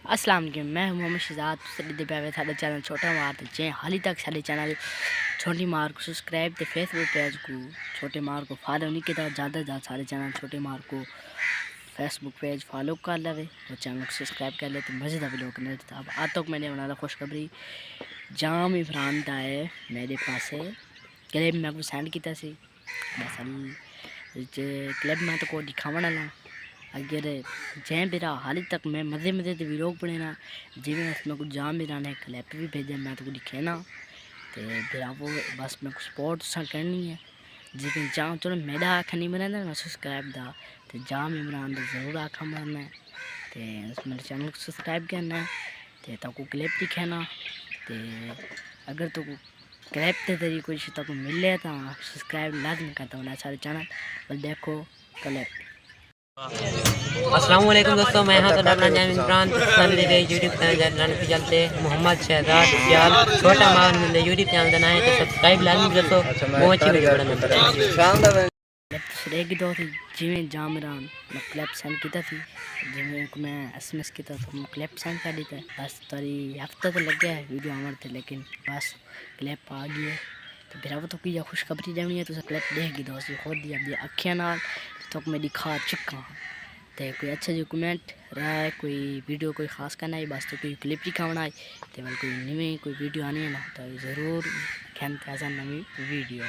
السلام علیکم، میں ہوں محمد شہزاد پہ سارے چینل چھوٹا مار جی حالی تک سارے چینل چھوٹی مار کو سبسکرائب تے فیس بک پیج کو چھوٹے مار کو فالو نہیں کیا زیادہ سے زیادہ سارے چینل چھوٹے مار کو فیس بک پیج فالو کر لے اور چینل کو سبسکرائب کر لے تو مزے کا ویڈیو کرنے اب آج تک میں نے بنا خوشخبری جام عمران کا ہے میرے پاس کلپ میں کو سینڈ کیا سی بس کلپ میں تو کو دکھاوا لا اگر جائیں میرا حالی تک میں مزے تے ویڈیو بنے نا جی میں کو جام میرا نے کلپ بھی بھیجا میں تو کو دکھے نا تو پھر وہ بس میں کو سپورٹ سا کرنی ہے جی کہ جام چلو میرا آخر نہیں بنا میں سبسکرائب دا تو جام عمران دا ضرور آخا مرنا ہے تو اس میرے چینل کو سبسکرائب کرنا ہے تو کو کلپ دکھانا تو اگر تو کلپ کے ذریعے کوئی شتا کو ملے تو سبسکرائب لازم کرتا ہوں سارے چینل اور دیکھو کلپ۔ السلام علیکم دوستوں، میں ہاں تو ڈاکٹر عمرآن میرے یوٹیوب چینل پہ چلتے محمد شہزاد سیال چھوٹا مہار میرے یوٹیوب چینل بنائے تو سبسکرائب لازمی کرو، بہت اچھی ویڈیو بنانا ایک دو تھی جی میں جامران میں کلپ سینڈ کیا تھی جی میں کو میں ایس ایم ایس کیا تھا میں کلپ سینڈ کر دیتا بس تاری ہفتہ تو لگ گیا ہے ویڈیو آمر تھے لیکن بس کلپ آ گئی ہے تو پھر اب تو کوئی خوشخبری دینی ہے تو کلپ دیکھ گی دوست خود دی اپنی اکھیاں نال تو میں دکھا چکا ہوں تو کوئی اچھا جو کمنٹ رہا ہے کوئی ویڈیو کوئی خاص کرنا ہے بس تو کوئی کلپ دکھانا ہے تو کوئی نئی کوئی ویڈیو آنی ہے نا تو ضرور کھینتے ایسا نئی ویڈیو